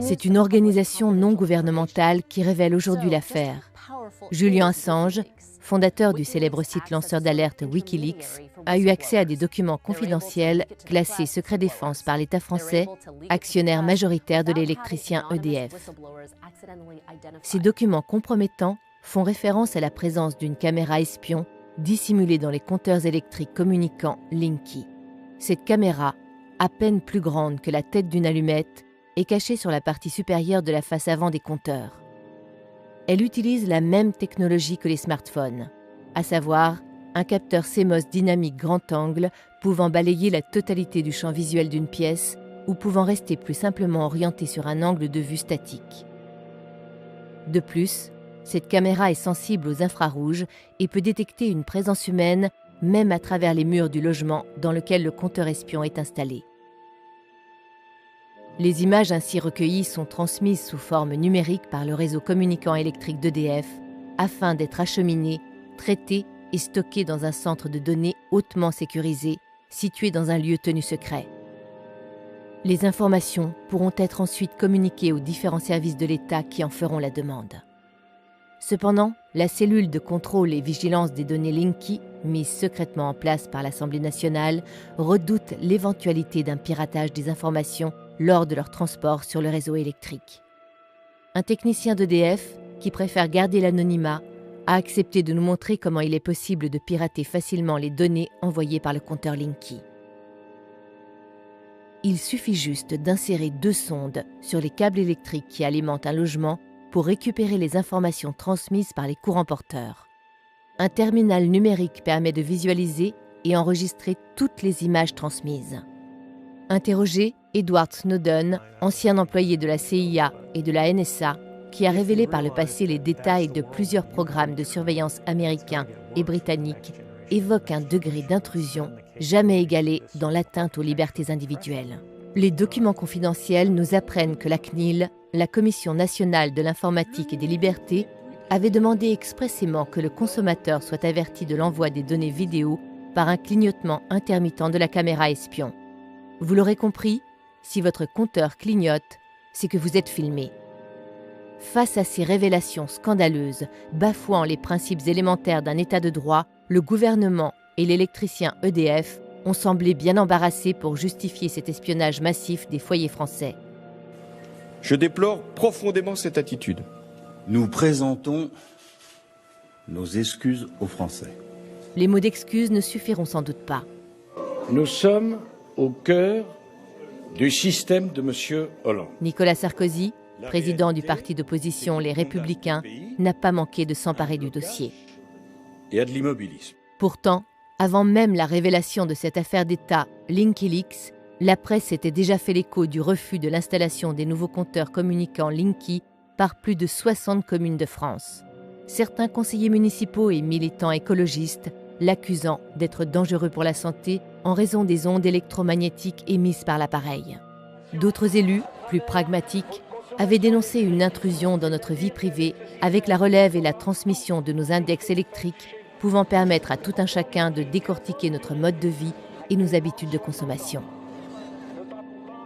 C'est une organisation non gouvernementale qui révèle aujourd'hui l'affaire. Julian Assange, fondateur du célèbre site lanceur d'alerte Wikileaks, a eu accès à des documents confidentiels classés secret défense par l'État français, actionnaire majoritaire de l'électricien EDF. Ces documents compromettants font référence à la présence d'une caméra espion dissimulée dans les compteurs électriques communicants Linky. Cette caméra, à peine plus grande que la tête d'une allumette, est cachée sur la partie supérieure de la face avant des compteurs. Elle utilise la même technologie que les smartphones, à savoir un capteur CMOS dynamique grand angle pouvant balayer la totalité du champ visuel d'une pièce ou pouvant rester plus simplement orienté sur un angle de vue statique. De plus, cette caméra est sensible aux infrarouges et peut détecter une présence humaine même à travers les murs du logement dans lequel le compteur espion est installé. Les images ainsi recueillies sont transmises sous forme numérique par le réseau communicant électrique d'EDF afin d'être acheminées, traitées et stockées dans un centre de données hautement sécurisé situé dans un lieu tenu secret. Les informations pourront être ensuite communiquées aux différents services de l'État qui en feront la demande. Cependant, la cellule de contrôle et vigilance des données Linky, mise secrètement en place par l'Assemblée nationale, redoute l'éventualité d'un piratage des informations lors de leur transport sur le réseau électrique. Un technicien d'EDF, qui préfère garder l'anonymat, a accepté de nous montrer comment il est possible de pirater facilement les données envoyées par le compteur Linky. Il suffit juste d'insérer 2 sondes sur les câbles électriques qui alimentent un logement pour récupérer les informations transmises par les courants porteurs. Un terminal numérique permet de visualiser et enregistrer toutes les images transmises. Interrogé, Edward Snowden, ancien employé de la CIA et de la NSA, qui a révélé par le passé les détails de plusieurs programmes de surveillance américains et britanniques, évoque un degré d'intrusion jamais égalé dans l'atteinte aux libertés individuelles. Les documents confidentiels nous apprennent que la CNIL, la Commission nationale de l'informatique et des libertés, avait demandé expressément que le consommateur soit averti de l'envoi des données vidéo par un clignotement intermittent de la caméra espion. Vous l'aurez compris, si votre compteur clignote, c'est que vous êtes filmé. Face à ces révélations scandaleuses, bafouant les principes élémentaires d'un état de droit, le gouvernement et l'électricien EDF ont semblé bien embarrassés pour justifier cet espionnage massif des foyers français. Je déplore profondément cette attitude. Nous présentons nos excuses aux Français. Les mots d'excuse ne suffiront sans doute pas. Nous sommes au cœur du système de M. Hollande. Nicolas Sarkozy, président du parti d'opposition Les Républicains, n'a pas manqué de s'emparer du dossier. Et à de l'immobilisme. Pourtant, avant même la révélation de cette affaire d'État Wikileaks, la presse s'était déjà fait l'écho du refus de l'installation des nouveaux compteurs communicants Linky par plus de 60 communes de France. Certains conseillers municipaux et militants écologistes l'accusant d'être dangereux pour la santé en raison des ondes électromagnétiques émises par l'appareil. D'autres élus, plus pragmatiques, avaient dénoncé une intrusion dans notre vie privée avec la relève et la transmission de nos index électriques pouvant permettre à tout un chacun de décortiquer notre mode de vie et nos habitudes de consommation.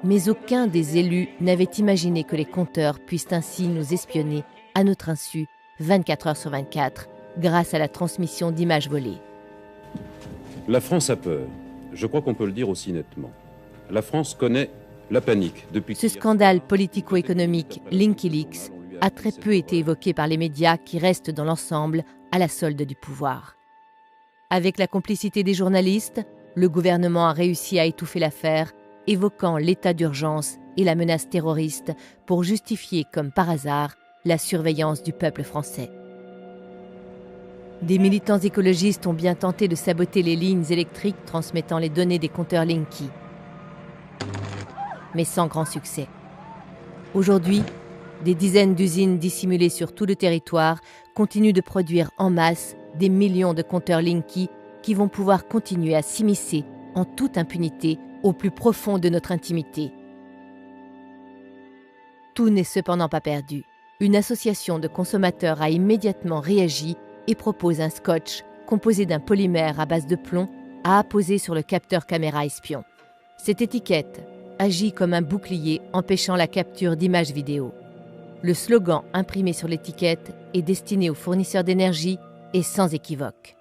Mais aucun des élus n'avait imaginé que les compteurs puissent ainsi nous espionner à notre insu 24 heures sur 24 grâce à la transmission d'images volées. La France a peur. Je crois qu'on peut le dire aussi nettement. La France connaît la panique depuis... Ce scandale politico-économique Wikileaks a très peu été évoqué par les médias qui restent dans l'ensemble à la solde du pouvoir. Avec la complicité des journalistes, le gouvernement a réussi à étouffer l'affaire, évoquant l'état d'urgence et la menace terroriste pour justifier, comme par hasard, la surveillance du peuple français. Des militants écologistes ont bien tenté de saboter les lignes électriques transmettant les données des compteurs Linky, mais sans grand succès. Aujourd'hui, des dizaines d'usines dissimulées sur tout le territoire continuent de produire en masse des millions de compteurs Linky qui vont pouvoir continuer à s'immiscer en toute impunité au plus profond de notre intimité. Tout n'est cependant pas perdu. Une association de consommateurs a immédiatement réagi et propose un scotch composé d'un polymère à base de plomb à apposer sur le capteur caméra espion. Cette étiquette, agit comme un bouclier empêchant la capture d'images vidéo. Le slogan imprimé sur l'étiquette est destiné aux fournisseurs d'énergie et sans équivoque.